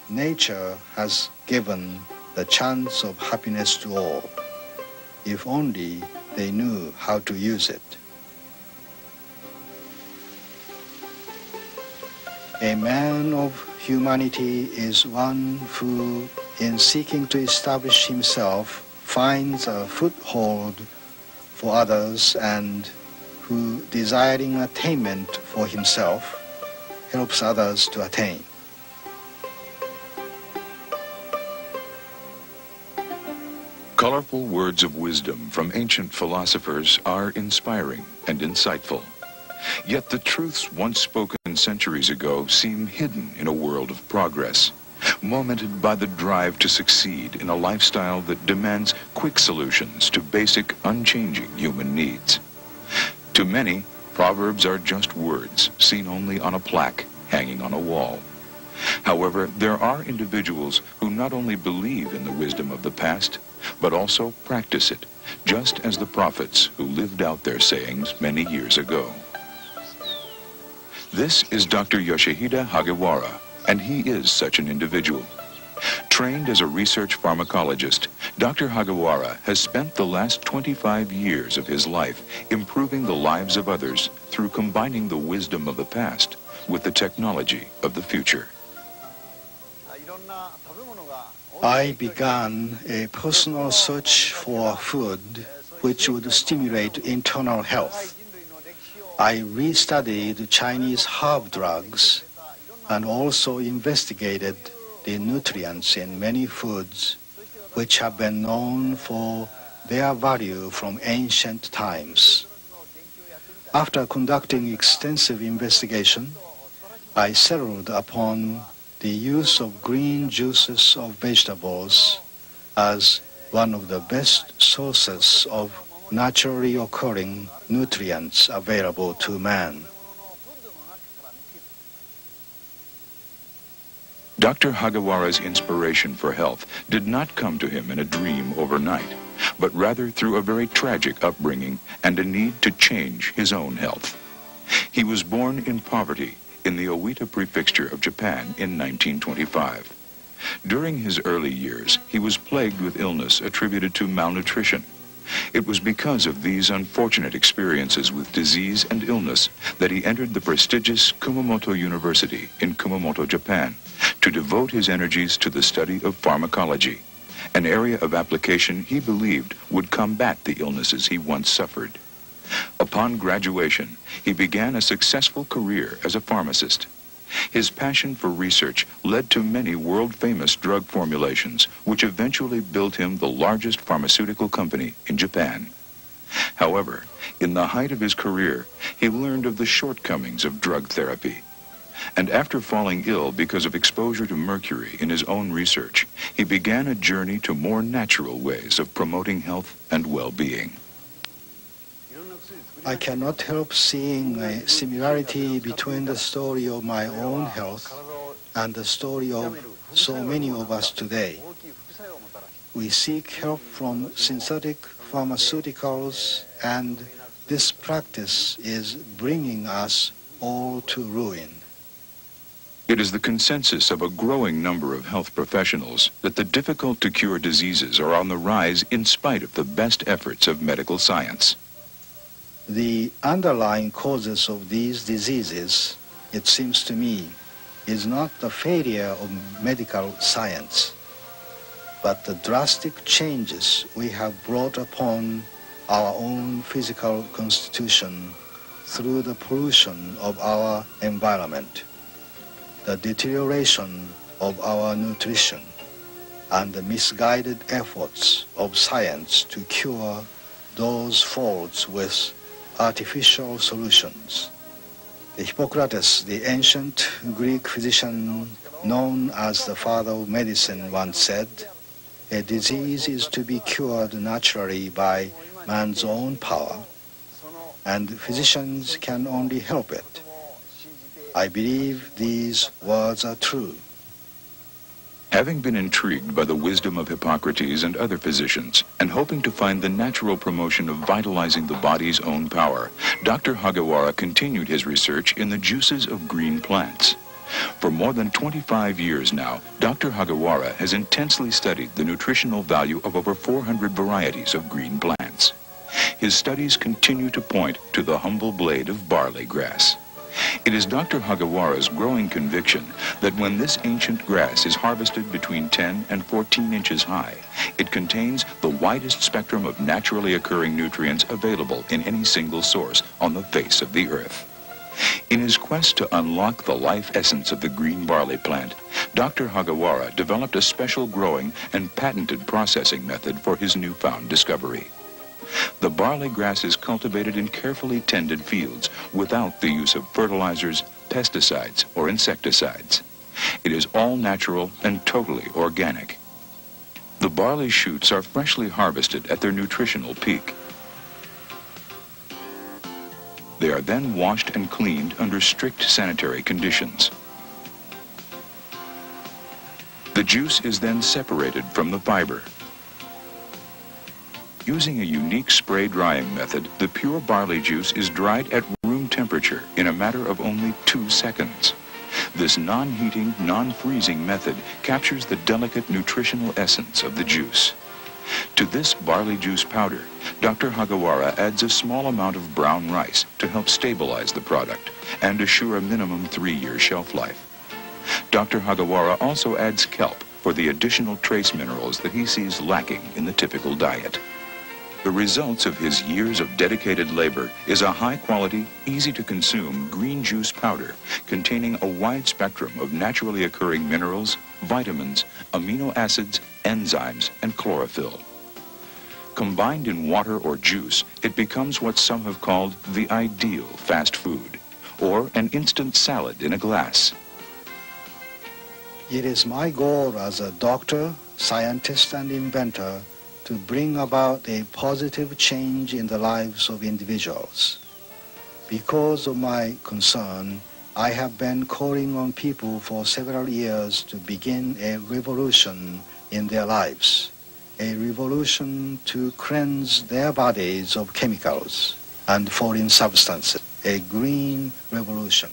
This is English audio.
nature has given the chance of happiness to all, if only they knew how to use it. A man of humanity is one who, in seeking to establish himself, finds a foothold for others, and who, desiring attainment for himself, helps others to attain. Colorful words of wisdom from ancient philosophers are inspiring and insightful. Yet the truths once spoken centuries ago seem hidden in a world of progress, momented by the drive to succeed in a lifestyle that demands quick solutions to basic, unchanging human needs. To many, proverbs are just words seen only on a plaque hanging on a wall. However, there are individuals who not only believe in the wisdom of the past, but also practice it, just as the prophets who lived out their sayings many years ago. This is Dr. Yoshihide Hagiwara, and he is such an individual. Trained as a research pharmacologist, Dr. Hagiwara has spent the last 25 years of his life improving the lives of others through combining the wisdom of the past with the technology of the future. I began a personal search for food which would stimulate internal health. I restudied Chinese herb drugs and also investigated the nutrients in many foods which have been known for their value from ancient times. After conducting extensive investigation, I settled upon the use of green juices of vegetables as one of the best sources of naturally occurring nutrients available to man. Dr. Hagiwara's inspiration for health did not come to him in a dream overnight, but rather through a very tragic upbringing and a need to change his own health. He was born in poverty in the Owita prefecture of Japan in 1925. During his early years, he was plagued with illness attributed to malnutrition. It was because of these unfortunate experiences with disease and illness that he entered the prestigious Kumamoto University in Kumamoto, Japan, to devote his energies to the study of pharmacology, an area of application he believed would combat the illnesses he once suffered. Upon graduation, he began a successful career as a pharmacist. His passion for research led to many world-famous drug formulations, which eventually built him the largest pharmaceutical company in Japan. However, in the height of his career, he learned of the shortcomings of drug therapy. And after falling ill because of exposure to mercury in his own research, he began a journey to more natural ways of promoting health and well-being. I cannot help seeing a similarity between the story of my own health and the story of so many of us today. We seek help from synthetic pharmaceuticals, and this practice is bringing us all to ruin. It is the consensus of a growing number of health professionals that the difficult-to-cure diseases are on the rise in spite of the best efforts of medical science. The underlying causes of these diseases, it seems to me, is not the failure of medical science, but the drastic changes we have brought upon our own physical constitution through the pollution of our environment, the deterioration of our nutrition, and the misguided efforts of science to cure those faults with artificial solutions. The Hippocrates, the ancient Greek physician known as the father of medicine, once said, "A disease is to be cured naturally by man's own power, and physicians can only help it." I believe these words are true. Having been intrigued by the wisdom of Hippocrates and other physicians, and hoping to find the natural promotion of vitalizing the body's own power, Dr. Hagiwara continued his research in the juices of green plants. For more than 25 years now, Dr. Hagiwara has intensely studied the nutritional value of over 400 varieties of green plants. His studies continue to point to the humble blade of barley grass. It is Dr. Hagiwara's growing conviction that when this ancient grass is harvested between 10 and 14 inches high, it contains the widest spectrum of naturally occurring nutrients available in any single source on the face of the earth. In his quest to unlock the life essence of the green barley plant, Dr. Hagiwara developed a special growing and patented processing method for his newfound discovery. The barley grass is cultivated in carefully tended fields without the use of fertilizers, pesticides, or insecticides. It is all natural and totally organic. The barley shoots are freshly harvested at their nutritional peak. They are then washed and cleaned under strict sanitary conditions. The juice is then separated from the fiber. Using a unique spray drying method, the pure barley juice is dried at room temperature in a matter of only 2 seconds. This non-heating, non-freezing method captures the delicate nutritional essence of the juice. To this barley juice powder, Dr. Hagiwara adds a small amount of brown rice to help stabilize the product and assure a minimum 3-year shelf life. Dr. Hagiwara also adds kelp for the additional trace minerals that he sees lacking in the typical diet. The results of his years of dedicated labor is a high-quality, easy-to-consume green juice powder containing a wide spectrum of naturally occurring minerals, vitamins, amino acids, enzymes, and chlorophyll. Combined in water or juice, it becomes what some have called the ideal fast food, or an instant salad in a glass. It is my goal as a doctor, scientist, and inventor to bring about a positive change in the lives of individuals. Because of my concern, I have been calling on people for several years to begin a revolution in their lives, a revolution to cleanse their bodies of chemicals and foreign substances, a green revolution.